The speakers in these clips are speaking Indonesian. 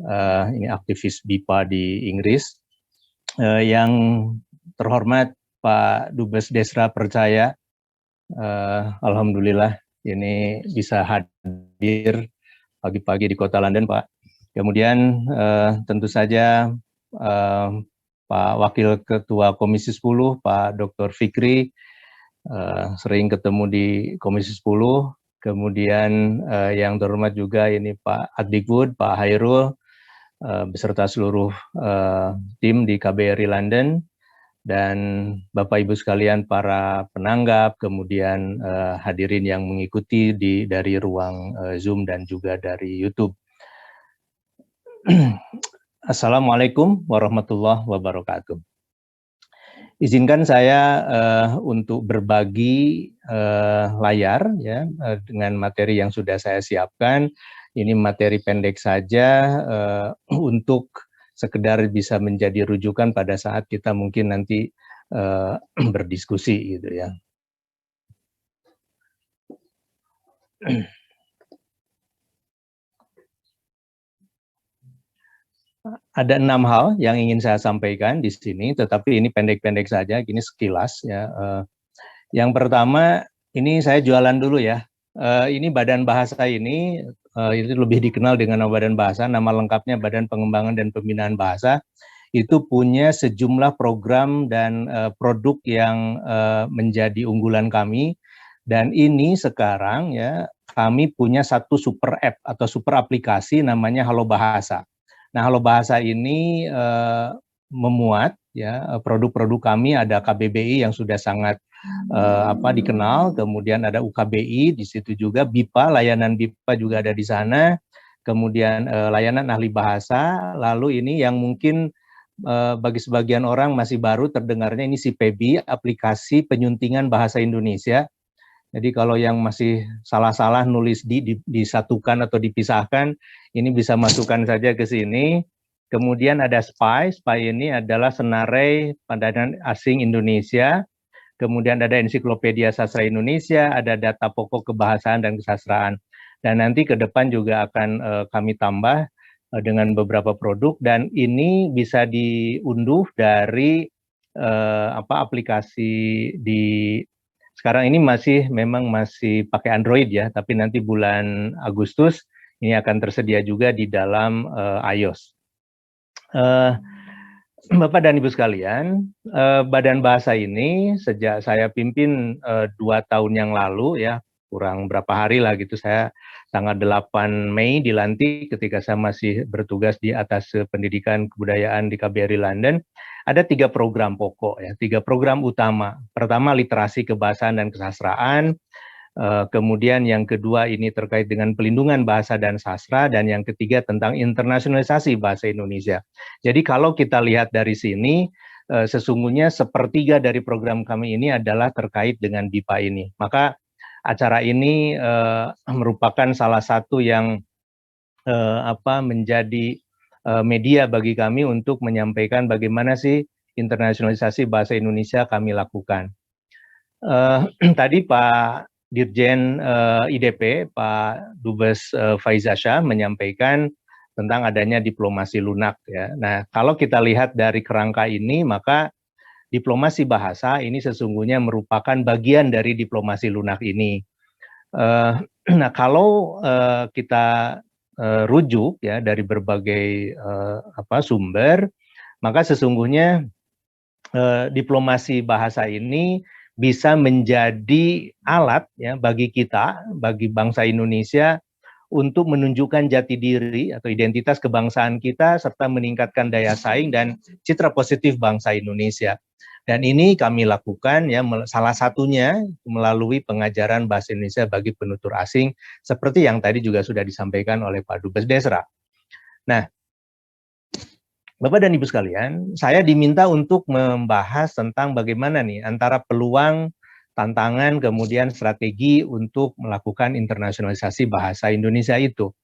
ini aktivis BIPA di Inggris. Yang terhormat Pak Dubes Desra Percaya, alhamdulillah ini bisa hadir pagi-pagi di Kota London, Pak. Kemudian tentu saja Pak Wakil Ketua Komisi 10, Pak Dr. Fikri, sering ketemu di Komisi 10. Kemudian yang terhormat juga ini Pak Adikbud, Pak Hairul, beserta seluruh tim di KBRI London, dan Bapak Ibu sekalian para penanggap, kemudian hadirin yang mengikuti dari ruang Zoom dan juga dari YouTube. Assalamualaikum warahmatullahi wabarakatuh. Izinkan saya untuk berbagi layar ya dengan materi yang sudah saya siapkan. Ini materi pendek saja untuk sekedar bisa menjadi rujukan pada saat kita mungkin nanti berdiskusi gitu ya. Ada 6 hal yang ingin saya sampaikan di sini, tetapi ini pendek-pendek saja, gini sekilas ya. Yang pertama, ini saya jualan dulu ya. Ini Badan Bahasa ini itu lebih dikenal dengan Badan Bahasa, nama lengkapnya Badan Pengembangan dan Pembinaan Bahasa. Itu punya sejumlah program dan produk yang menjadi unggulan kami. Dan ini sekarang ya kami punya satu super app atau super aplikasi namanya Halo Bahasa. Nah, Halo Bahasa ini memuat ya produk-produk kami, ada KBBI yang sudah sangat dikenal, kemudian ada UKBI di situ juga, BIPA, layanan BIPA juga ada di sana, kemudian layanan ahli bahasa, lalu ini yang mungkin bagi sebagian orang masih baru terdengarnya ini SIPEBI, aplikasi penyuntingan bahasa Indonesia. Jadi kalau yang masih salah-salah nulis disatukan atau dipisahkan, ini bisa masukkan saja ke sini. Kemudian ada SPY, SPY ini adalah Senarai Pandangan Asing Indonesia. Kemudian ada Ensiklopedia Sastra Indonesia, ada data pokok kebahasaan dan kesastraan. Dan nanti ke depan juga akan kami tambah dengan beberapa produk, dan ini bisa diunduh dari aplikasi di sekarang ini memang masih pakai Android ya, tapi nanti bulan Agustus ini akan tersedia juga di dalam iOS. Bapak dan Ibu sekalian, Badan Bahasa ini sejak saya pimpin 2 tahun yang lalu ya, kurang berapa hari lah gitu, saya tanggal 8 Mei dilantik ketika saya masih bertugas di atas pendidikan kebudayaan di KBRI London. Ada 3 program pokok ya, 3 program utama. Pertama literasi kebahasaan dan kesastraan, kemudian yang kedua ini terkait dengan pelindungan bahasa dan sastra, dan yang ketiga tentang internasionalisasi bahasa Indonesia. Jadi kalau kita lihat dari sini, sesungguhnya sepertiga dari program kami ini adalah terkait dengan BIPA ini. Maka acara ini merupakan salah satu yang menjadi media bagi kami untuk menyampaikan bagaimana sih internasionalisasi bahasa Indonesia kami lakukan. Tadi Pak Dirjen IDP, Pak Dubes Faiza Shah menyampaikan tentang adanya diplomasi lunak ya. Nah, kalau kita lihat dari kerangka ini, maka diplomasi bahasa ini sesungguhnya merupakan bagian dari diplomasi lunak ini. Nah, kalau kita rujuk ya dari berbagai sumber, maka sesungguhnya diplomasi bahasa ini bisa menjadi alat ya bagi kita, bagi bangsa Indonesia untuk menunjukkan jati diri atau identitas kebangsaan kita serta meningkatkan daya saing dan citra positif bangsa Indonesia. Dan ini kami lakukan ya salah satunya melalui pengajaran bahasa Indonesia bagi penutur asing seperti yang tadi juga sudah disampaikan oleh Pak Dubes Desra. Nah, Bapak dan Ibu sekalian, saya diminta untuk membahas tentang bagaimana nih antara peluang, tantangan, kemudian strategi untuk melakukan internasionalisasi bahasa Indonesia itu.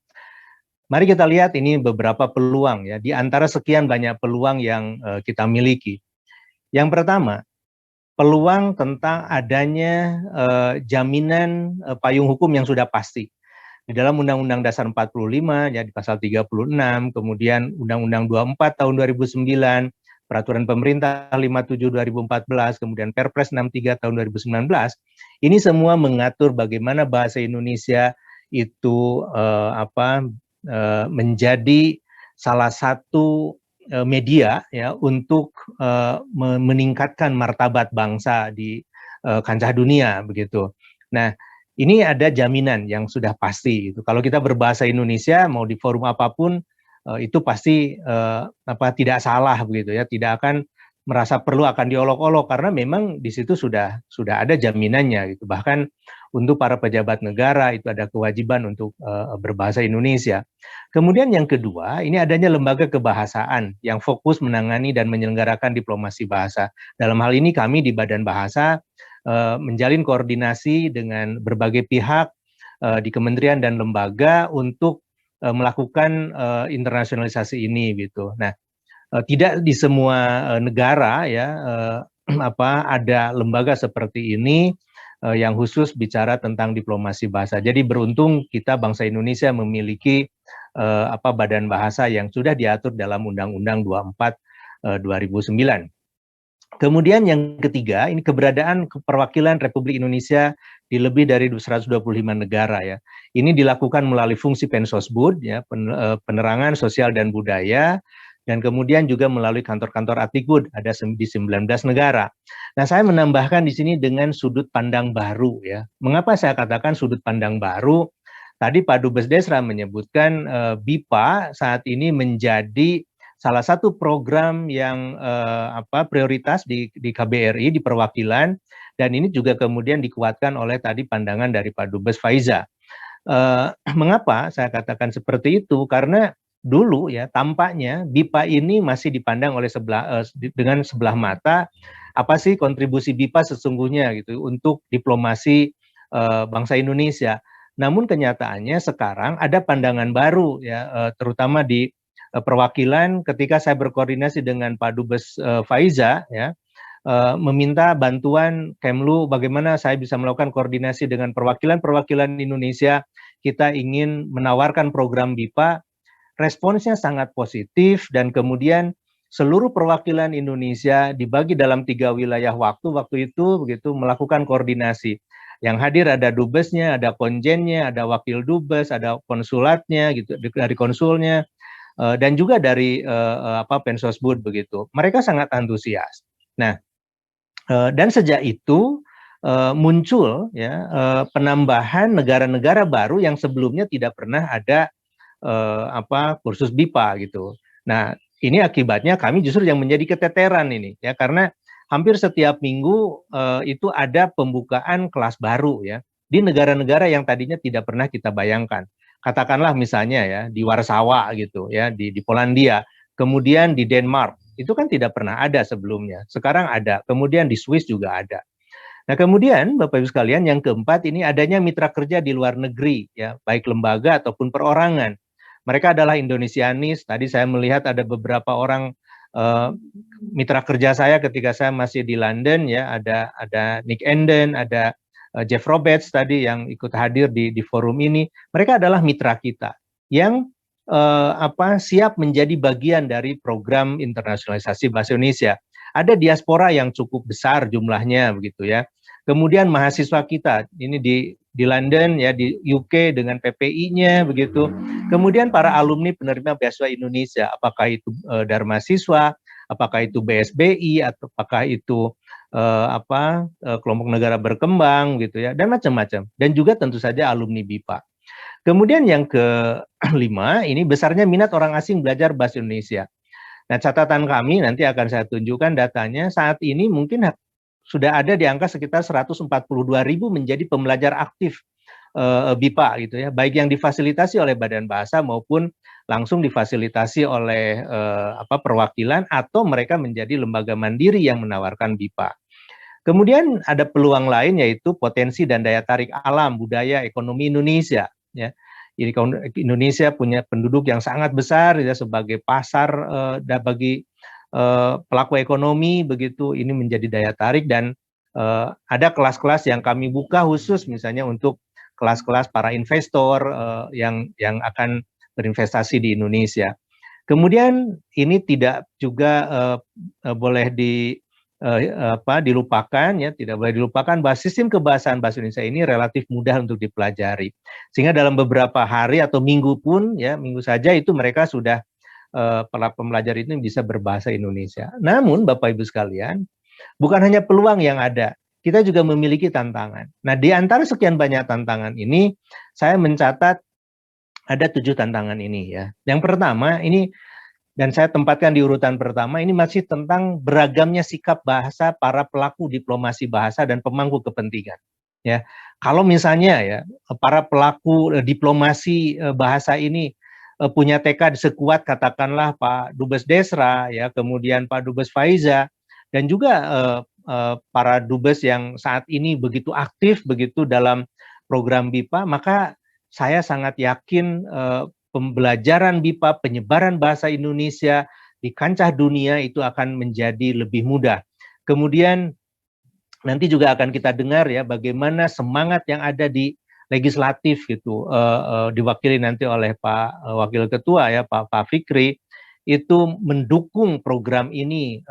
Mari kita lihat ini beberapa peluang ya, di antara sekian banyak peluang yang kita miliki. Yang pertama, peluang tentang adanya jaminan payung hukum yang sudah pasti. di dalam Undang-Undang Dasar 45 ya di pasal 36, kemudian Undang-Undang 24 tahun 2009, Peraturan Pemerintah 57 2014, kemudian Perpres 63 tahun 2019, ini semua mengatur bagaimana bahasa Indonesia itu menjadi salah satu media ya untuk meningkatkan martabat bangsa di kancah dunia begitu. Nah, ini ada jaminan yang sudah pasti gitu. Kalau kita berbahasa Indonesia mau di forum apapun itu pasti tidak salah begitu ya, tidak akan merasa perlu akan diolok-olok karena memang di situ sudah ada jaminannya gitu. Bahkan untuk para pejabat negara itu ada kewajiban untuk berbahasa Indonesia. Kemudian yang kedua, ini adanya lembaga kebahasaan yang fokus menangani dan menyelenggarakan diplomasi bahasa. Dalam hal ini kami di Badan Bahasa menjalin koordinasi dengan berbagai pihak di kementerian dan lembaga untuk melakukan internasionalisasi ini gitu. Nah, tidak di semua negara ya ada lembaga seperti ini yang khusus bicara tentang diplomasi bahasa. Jadi beruntung kita bangsa Indonesia memiliki badan bahasa yang sudah diatur dalam Undang-Undang 24 2009. Kemudian yang ketiga, ini keberadaan perwakilan Republik Indonesia di lebih dari 125 negara ya. Ini dilakukan melalui fungsi Pensosbud ya, penerangan sosial dan budaya, dan kemudian juga melalui kantor-kantor Adikbud ada di 19 negara. Nah, saya menambahkan di sini dengan sudut pandang baru ya. Mengapa saya katakan sudut pandang baru? Tadi Pak Dubes Desra menyebutkan BIPA saat ini menjadi salah satu program yang prioritas di KBRI, di perwakilan, dan ini juga kemudian dikuatkan oleh tadi pandangan dari Pak Dubes Faiza. Mengapa saya katakan seperti itu? Karena dulu ya tampaknya BIPA ini masih dipandang oleh dengan sebelah mata, apa sih kontribusi BIPA sesungguhnya gitu untuk diplomasi bangsa Indonesia. Namun kenyataannya sekarang ada pandangan baru ya, terutama di perwakilan ketika saya berkoordinasi dengan Pak Dubes Faiza ya, meminta bantuan Kemlu bagaimana saya bisa melakukan koordinasi dengan perwakilan-perwakilan Indonesia, kita ingin menawarkan program BIPA, responsnya sangat positif dan kemudian seluruh perwakilan Indonesia dibagi dalam 3 wilayah waktu itu begitu melakukan koordinasi. Yang hadir ada dubesnya, ada konjennya, ada wakil dubes, ada konsulatnya gitu dari konsulnya, dan juga dari Pensosbud begitu. Mereka sangat antusias. Nah, dan sejak itu muncul ya penambahan negara-negara baru yang sebelumnya tidak pernah ada kursus BIPA gitu. Nah, ini akibatnya kami justru yang menjadi keteteran ini ya karena hampir setiap minggu itu ada pembukaan kelas baru ya di negara-negara yang tadinya tidak pernah kita bayangkan. Katakanlah misalnya ya di Warsawa gitu ya di Polandia, kemudian di Denmark itu kan tidak pernah ada sebelumnya. Sekarang ada, kemudian di Swiss juga ada. Nah, kemudian Bapak Ibu sekalian yang keempat ini adanya mitra kerja di luar negeri ya, baik lembaga ataupun perorangan. Mereka adalah Indonesianis. Tadi saya melihat ada beberapa orang mitra kerja saya ketika saya masih di London ya, ada Nick Enden, ada Jeff Roberts tadi yang ikut hadir di forum ini. Mereka adalah mitra kita yang siap menjadi bagian dari program internasionalisasi bahasa Indonesia. Ada diaspora yang cukup besar jumlahnya begitu ya. Kemudian mahasiswa kita ini di London ya di UK dengan PPI-nya begitu. Kemudian para alumni penerima beasiswa Indonesia, apakah itu Darmasiswa, apakah itu BSBI atau apakah itu kelompok negara berkembang gitu ya dan macam-macam. Dan juga tentu saja alumni BIPA. Kemudian yang kelima, ini besarnya minat orang asing belajar bahasa Indonesia. Nah, catatan kami nanti akan saya tunjukkan datanya, saat ini mungkin sudah ada di angka sekitar 142.000 menjadi pembelajar aktif BIPA gitu ya, baik yang difasilitasi oleh Badan Bahasa maupun langsung difasilitasi oleh perwakilan atau mereka menjadi lembaga mandiri yang menawarkan BIPA. Kemudian ada peluang lain yaitu potensi dan daya tarik alam, budaya, ekonomi Indonesia ya. Jadi Indonesia punya penduduk yang sangat besar ya sebagai pasar bagi pelaku ekonomi begitu, ini menjadi daya tarik dan ada kelas-kelas yang kami buka khusus misalnya untuk kelas-kelas para investor yang akan berinvestasi di Indonesia. Kemudian ini tidak juga boleh dilupakan ya, tidak boleh dilupakan bahwa sistem kebahasaan bahasa Indonesia ini relatif mudah untuk dipelajari. Sehingga dalam beberapa hari atau minggu pun ya, minggu saja itu mereka sudah para pembelajar itu bisa berbahasa Indonesia. Namun Bapak Ibu sekalian, bukan hanya peluang yang ada, kita juga memiliki tantangan. Nah, di antara sekian banyak tantangan ini, saya mencatat ada 7 tantangan ini ya. Yang pertama ini, dan saya tempatkan di urutan pertama, ini masih tentang beragamnya sikap bahasa para pelaku diplomasi bahasa dan pemangku kepentingan. Ya, kalau misalnya ya para pelaku diplomasi bahasa ini punya tekad sekuat katakanlah Pak Dubes Desra ya, kemudian Pak Dubes Faiza dan juga para dubes yang saat ini begitu aktif begitu dalam program BIPA, maka saya sangat yakin pembelajaran BIPA, penyebaran bahasa Indonesia di kancah dunia itu akan menjadi lebih mudah. Kemudian nanti juga akan kita dengar ya bagaimana semangat yang ada di legislatif gitu, diwakili nanti oleh Pak Wakil Ketua ya Pak Fikri, itu mendukung program ini.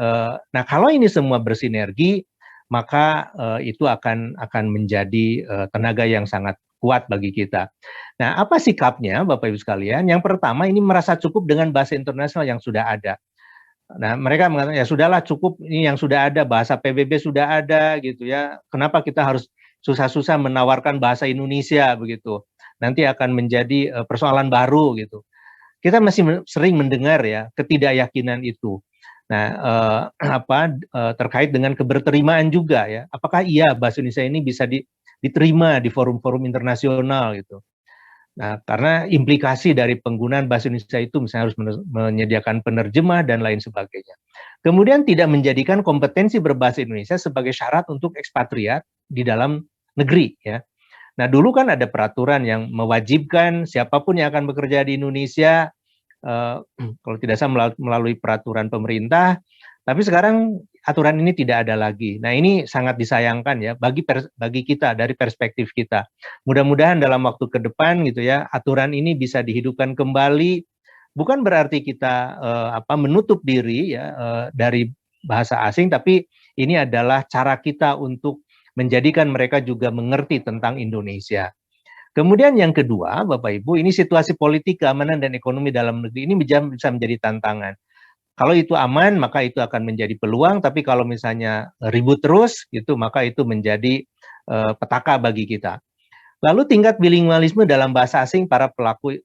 Nah kalau ini semua bersinergi, maka itu akan menjadi tenaga yang sangat kuat bagi kita. Nah, apa sikapnya Bapak Ibu sekalian? Yang pertama ini merasa cukup dengan bahasa internasional yang sudah ada. Nah, mereka mengatakan ya sudahlah cukup ini yang sudah ada, bahasa PBB sudah ada gitu ya. Kenapa kita harus susah-susah menawarkan bahasa Indonesia begitu? Nanti akan menjadi persoalan baru gitu. Kita masih sering mendengar ya ketidakyakinan itu. Nah, terkait dengan keberterimaan juga ya. Apakah iya bahasa Indonesia ini bisa diterima di forum-forum internasional gitu. Nah, karena implikasi dari penggunaan bahasa Indonesia itu misalnya harus menyediakan penerjemah dan lain sebagainya. Kemudian tidak menjadikan kompetensi berbahasa Indonesia sebagai syarat untuk ekspatriat di dalam negeri ya. Nah, dulu kan ada peraturan yang mewajibkan siapapun yang akan bekerja di Indonesia kalau tidak salah melalui peraturan pemerintah. Tapi sekarang aturan ini tidak ada lagi. Nah, ini sangat disayangkan ya bagi kita dari perspektif kita. Mudah-mudahan dalam waktu ke depan gitu ya, aturan ini bisa dihidupkan kembali. Bukan berarti kita menutup diri ya dari bahasa asing, tapi ini adalah cara kita untuk menjadikan mereka juga mengerti tentang Indonesia. Kemudian yang kedua, Bapak Ibu, ini situasi politik, keamanan dan ekonomi dalam negeri ini bisa menjadi tantangan. Kalau itu aman, maka itu akan menjadi peluang. Tapi kalau misalnya ribut terus, gitu, maka itu menjadi petaka bagi kita. Lalu tingkat bilingualisme dalam bahasa asing para pelaku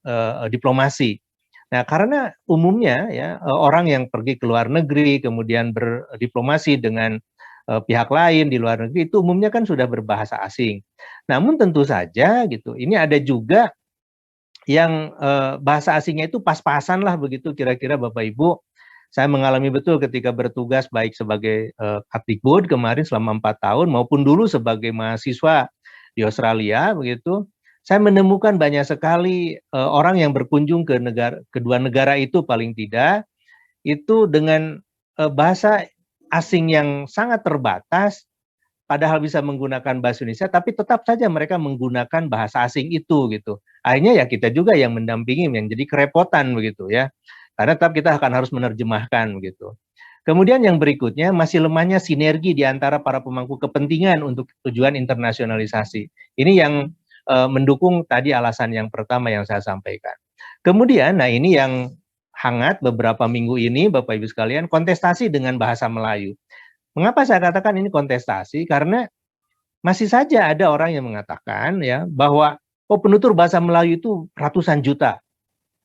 diplomasi. Nah, karena umumnya ya orang yang pergi ke luar negeri, kemudian berdiplomasi dengan pihak lain di luar negeri itu umumnya kan sudah berbahasa asing. Namun tentu saja gitu, ini ada juga yang bahasa asingnya itu pas-pasan lah begitu kira-kira Bapak Ibu. Saya mengalami betul ketika bertugas baik sebagai Kapdikbud kemarin selama 4 tahun maupun dulu sebagai mahasiswa di Australia begitu. Saya menemukan banyak sekali orang yang berkunjung ke kedua negara itu paling tidak itu dengan bahasa asing yang sangat terbatas, padahal bisa menggunakan bahasa Indonesia, tapi tetap saja mereka menggunakan bahasa asing itu gitu. Akhirnya ya kita juga yang mendampingi, yang jadi kerepotan begitu ya. Karena tetap kita akan harus menerjemahkan begitu. Kemudian yang berikutnya masih lemahnya sinergi di antara para pemangku kepentingan untuk tujuan internasionalisasi. Ini yang mendukung tadi alasan yang pertama yang saya sampaikan. Kemudian, nah ini yang hangat beberapa minggu ini, Bapak Ibu sekalian, kontestasi dengan bahasa Melayu. Mengapa saya katakan ini kontestasi? Karena masih saja ada orang yang mengatakan ya bahwa penutur bahasa Melayu itu ratusan juta.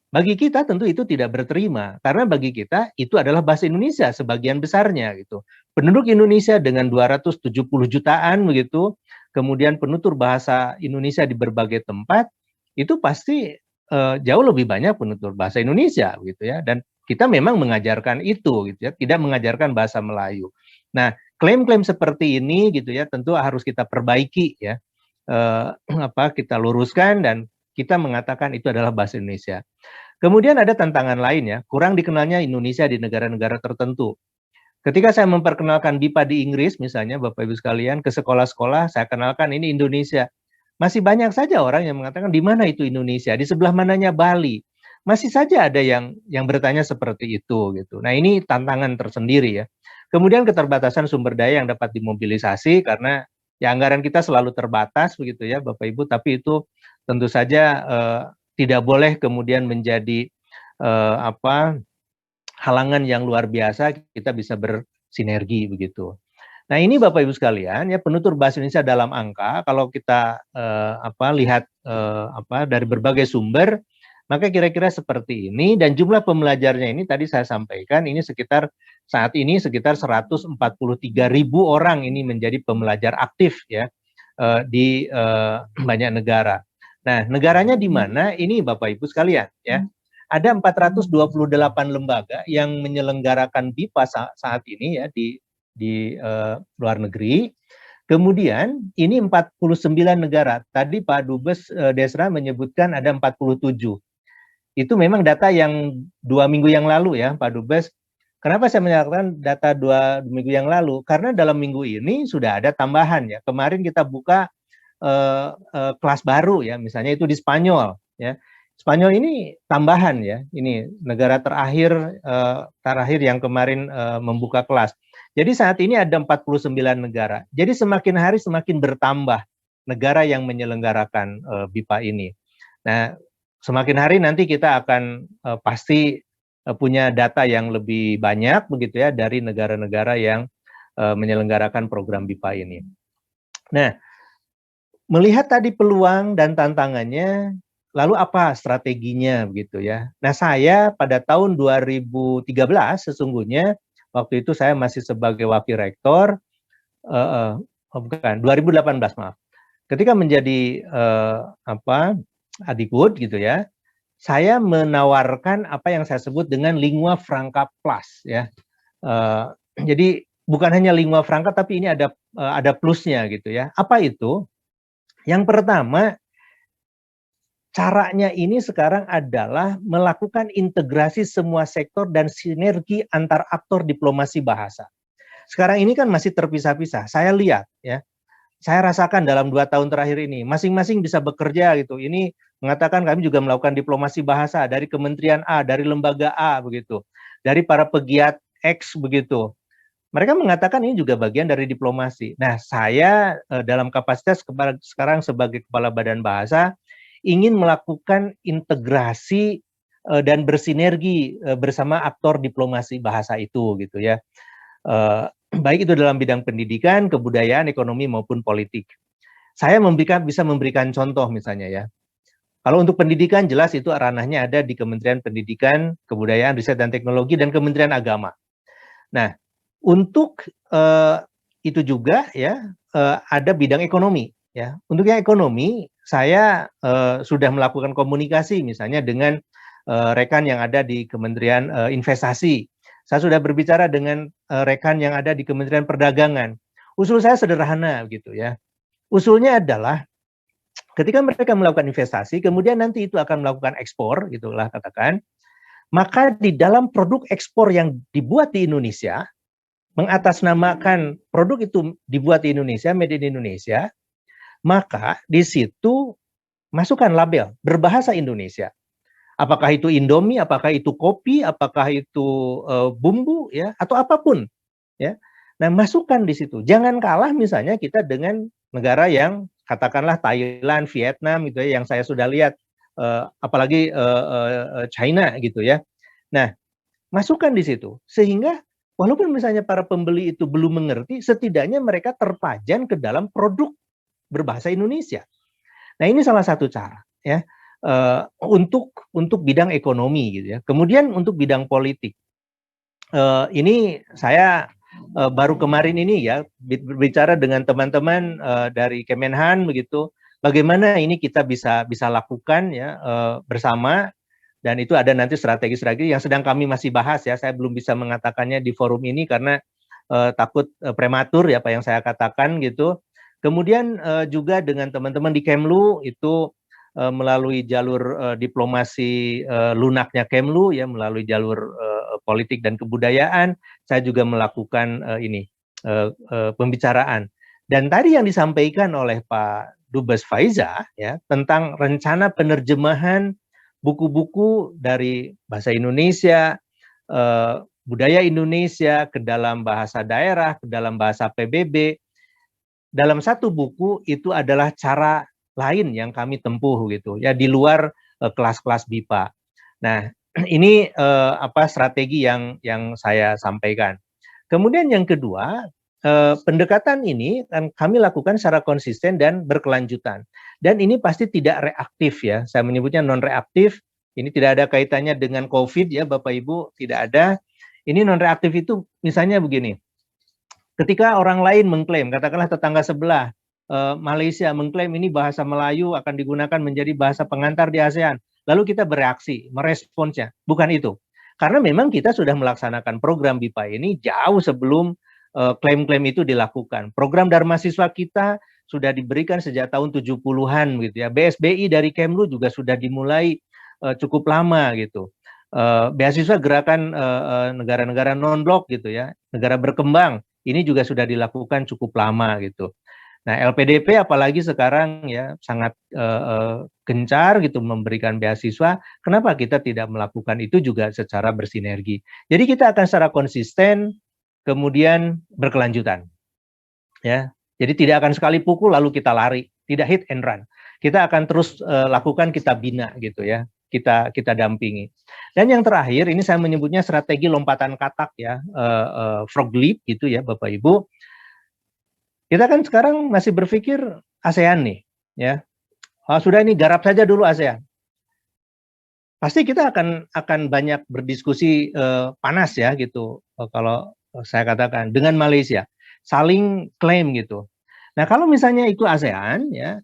Bagi kita tentu itu tidak berterima, karena bagi kita itu adalah bahasa Indonesia sebagian besarnya gitu. Penduduk Indonesia dengan 270 jutaan begitu, kemudian penutur bahasa Indonesia di berbagai tempat, itu pasti jauh lebih banyak penutur bahasa Indonesia gitu ya. Dan kita memang mengajarkan itu gitu ya, tidak mengajarkan bahasa Melayu. Nah, klaim-klaim seperti ini gitu ya tentu harus kita perbaiki ya. Kita luruskan dan kita mengatakan itu adalah bahasa Indonesia. Kemudian ada tantangan lain ya, kurang dikenalnya Indonesia di negara-negara tertentu. Ketika saya memperkenalkan BIPA di Inggris misalnya Bapak Ibu sekalian ke sekolah-sekolah, saya kenalkan ini Indonesia. Masih banyak saja orang yang mengatakan di mana itu Indonesia, di sebelah mananya Bali. Masih saja ada yang bertanya seperti itu gitu. Nah, ini tantangan tersendiri ya. Kemudian keterbatasan sumber daya yang dapat dimobilisasi karena ya anggaran kita selalu terbatas begitu ya Bapak Ibu, tapi itu tentu saja tidak boleh kemudian menjadi halangan yang luar biasa kita bisa bersinergi begitu. Nah, ini Bapak Ibu sekalian ya, penutur bahasa Indonesia dalam angka kalau kita lihat dari berbagai sumber, maka kira-kira seperti ini, dan jumlah pembelajarnya ini tadi saya sampaikan ini saat ini sekitar 143.000 orang ini menjadi pembelajar aktif ya di banyak negara. Nah, negaranya di mana? Ini Bapak Ibu sekalian ya. Ada 428 lembaga yang menyelenggarakan BIPA saat ini ya di luar negeri. Kemudian ini 49 negara. Tadi Pak Dubes Desra menyebutkan ada 47. Itu memang data yang 2 minggu yang lalu ya Pak Dubes. Kenapa saya menyatakan data 2 minggu yang lalu? Karena dalam minggu ini sudah ada tambahan ya. Kemarin kita buka kelas baru ya, misalnya itu di Spanyol ya. Spanyol ini tambahan ya, ini negara terakhir yang kemarin membuka kelas. Jadi saat ini ada 49 negara. Jadi semakin hari semakin bertambah negara yang menyelenggarakan BIPA ini. Nah, semakin hari nanti kita akan pasti punya data yang lebih banyak begitu ya dari negara-negara yang menyelenggarakan program BIPA ini. Nah, melihat tadi peluang dan tantangannya, lalu apa strateginya begitu ya. Nah, saya pada tahun 2013 sesungguhnya, waktu itu saya masih sebagai wakil rektor, bukan, 2018 maaf. Ketika menjadi Adikbud gitu ya, saya menawarkan apa yang saya sebut dengan lingua franca plus ya. Jadi bukan hanya lingua franca tapi ini ada plusnya gitu ya. Apa itu? Yang pertama, caranya ini sekarang adalah melakukan integrasi semua sektor dan sinergi antar aktor diplomasi bahasa. Sekarang ini kan masih terpisah-pisah. Saya lihat ya, saya rasakan dalam 2 tahun terakhir ini, masing-masing bisa bekerja gitu. Ini mengatakan kami juga melakukan diplomasi bahasa dari Kementerian A, dari lembaga A begitu, dari para pegiat X begitu. Mereka mengatakan ini juga bagian dari diplomasi. Nah, saya dalam kapasitas sekarang sebagai Kepala Badan Bahasa ingin melakukan integrasi dan bersinergi bersama aktor diplomasi bahasa itu gitu ya. Baik itu dalam bidang pendidikan, kebudayaan, ekonomi maupun politik. Saya bisa memberikan contoh misalnya ya. Kalau untuk pendidikan jelas itu ranahnya ada di Kementerian Pendidikan, Kebudayaan, Riset dan Teknologi dan Kementerian Agama. Nah, untuk itu juga ya ada bidang ekonomi ya. Untuk yang ekonomi saya sudah melakukan komunikasi misalnya dengan rekan yang ada di Kementerian Investasi. Saya sudah berbicara dengan rekan yang ada di Kementerian Perdagangan. Usul saya sederhana gitu ya. Usulnya adalah ketika mereka melakukan investasi, kemudian nanti itu akan melakukan ekspor gitulah katakan. Maka di dalam produk ekspor yang dibuat di Indonesia, mengatasnamakan produk itu dibuat di Indonesia, made in Indonesia, maka di situ masukkan label berbahasa Indonesia. Apakah itu Indomie, apakah itu kopi, apakah itu bumbu ya atau apapun ya. Nah, masukkan di situ. Jangan kalah misalnya kita dengan negara yang katakanlah Thailand, Vietnam gitu ya yang saya sudah lihat apalagi China gitu ya. Nah, masukkan di situ sehingga walaupun misalnya para pembeli itu belum mengerti, setidaknya mereka terpajan ke dalam produk berbahasa Indonesia. Nah, ini salah satu cara ya untuk bidang ekonomi gitu ya. Kemudian untuk bidang politik, ini saya baru kemarin ini ya berbicara dengan teman-teman dari Kemenhan begitu. Bagaimana ini kita bisa lakukan ya bersama. Dan itu ada nanti strategi-strategi yang sedang kami masih bahas ya. Saya belum bisa mengatakannya di forum ini karena takut prematur ya apa yang saya katakan gitu. Kemudian juga dengan teman-teman di Kemlu itu melalui jalur diplomasi lunaknya Kemlu ya, melalui jalur politik dan kebudayaan, saya juga melakukan pembicaraan. Dan tadi yang disampaikan oleh Pak Dubes Faiza ya tentang rencana penerjemahan buku-buku dari bahasa Indonesia, budaya Indonesia ke dalam bahasa daerah, ke dalam bahasa PBB. Dalam satu buku itu adalah cara lain yang kami tempuh gitu ya di luar kelas-kelas BIPA. Nah, ini strategi yang saya sampaikan. Kemudian yang kedua, pendekatan ini kan kami lakukan secara konsisten dan berkelanjutan. Dan ini pasti tidak reaktif ya. Saya menyebutnya non reaktif. Ini tidak ada kaitannya dengan COVID ya, Bapak Ibu, tidak ada. Ini non reaktif itu misalnya begini. Ketika orang lain mengklaim, katakanlah tetangga sebelah, Malaysia mengklaim ini bahasa Melayu akan digunakan menjadi bahasa pengantar di ASEAN. Lalu kita bereaksi, meresponsnya. Bukan itu. Karena memang kita sudah melaksanakan program BIPA ini jauh sebelum klaim-klaim itu dilakukan. Program Dharma Siswa kita sudah diberikan sejak tahun 70-an gitu ya. BSBI dari Kemlu juga sudah dimulai cukup lama gitu. Beasiswa gerakan negara-negara non-blok gitu ya, negara berkembang ini juga sudah dilakukan cukup lama gitu. Nah, LPDP apalagi sekarang ya sangat gencar gitu memberikan beasiswa. Kenapa kita tidak melakukan itu juga secara bersinergi? Jadi kita akan secara konsisten kemudian berkelanjutan. Ya. Jadi tidak akan sekali pukul lalu kita lari, tidak hit and run. Kita akan terus lakukan, kita bina gitu ya. Kita dampingi. Dan yang terakhir ini saya menyebutnya strategi lompatan katak ya, frog leap gitu ya Bapak Ibu. Kita kan sekarang masih berpikir ASEAN nih ya. Sudah ini garap saja dulu ASEAN. Pasti kita akan banyak berdiskusi panas ya gitu kalau saya katakan dengan Malaysia saling klaim gitu. Nah, kalau misalnya itu ASEAN ya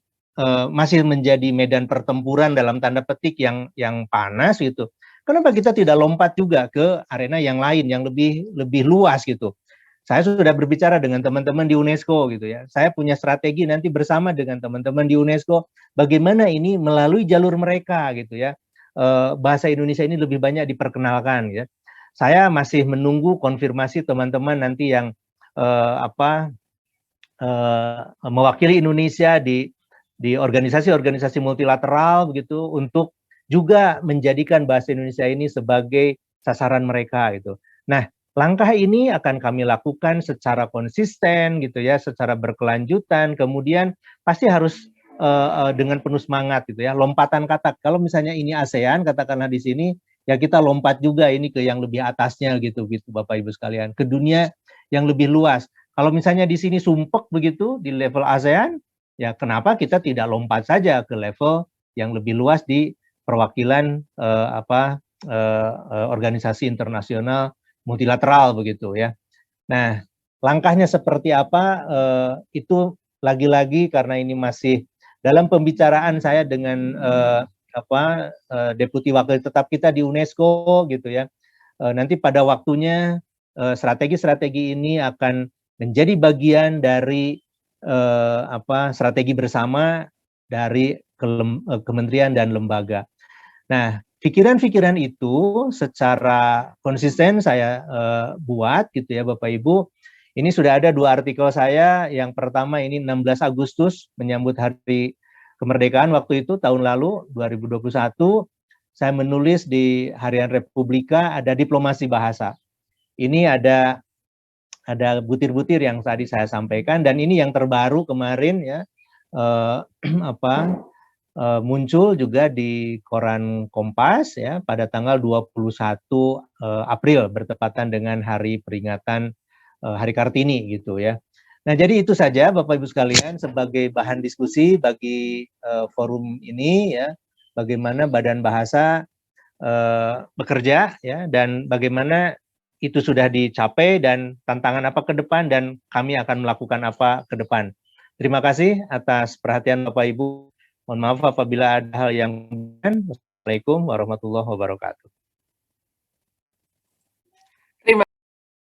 masih menjadi medan pertempuran dalam tanda petik yang panas gitu. Kenapa kita tidak lompat juga ke arena yang lain yang lebih luas gitu? Saya sudah berbicara dengan teman-teman di UNESCO gitu ya. Saya punya strategi nanti bersama dengan teman-teman di UNESCO bagaimana ini melalui jalur mereka gitu ya. Bahasa Indonesia ini lebih banyak diperkenalkan ya. Saya masih menunggu konfirmasi teman-teman nanti yang mewakili Indonesia di organisasi-organisasi multilateral begitu untuk juga menjadikan bahasa Indonesia ini sebagai sasaran mereka gitu. Nah, langkah ini akan kami lakukan secara konsisten gitu ya, secara berkelanjutan. Kemudian pasti harus dengan penuh semangat gitu ya. Lompatan kata. Kalau misalnya ini ASEAN, katakanlah di sini, ya kita lompat juga ini ke yang lebih atasnya gitu Bapak Ibu sekalian, ke dunia yang lebih luas. Kalau misalnya di sini sumpek begitu di level ASEAN, ya kenapa kita tidak lompat saja ke level yang lebih luas di perwakilan organisasi internasional multilateral begitu ya. Nah, langkahnya seperti apa itu lagi-lagi karena ini masih dalam pembicaraan saya dengan Deputi Wakil Tetap kita di UNESCO gitu ya. Nanti pada waktunya strategi-strategi ini akan menjadi bagian dari strategi bersama dari kementerian dan lembaga. Nah, pikiran-pikiran itu secara konsisten saya buat gitu ya Bapak Ibu. Ini sudah ada 2 artikel saya. Yang pertama ini 16 Agustus menyambut Hari Kemerdekaan waktu itu tahun lalu 2021. Saya menulis di Harian Republika ada diplomasi bahasa. Ini ada butir-butir yang tadi saya sampaikan dan ini yang terbaru kemarin ya muncul juga di koran Kompas ya pada tanggal 21 April bertepatan dengan hari peringatan Hari Kartini gitu ya. Nah, jadi itu saja Bapak Ibu sekalian sebagai bahan diskusi bagi forum ini ya, bagaimana Badan Bahasa bekerja ya dan bagaimana itu sudah dicapai dan tantangan apa ke depan dan kami akan melakukan apa ke depan. Terima kasih atas perhatian Bapak Ibu. Mohon maaf apabila ada hal yang Assalamualaikum warahmatullahi wabarakatuh.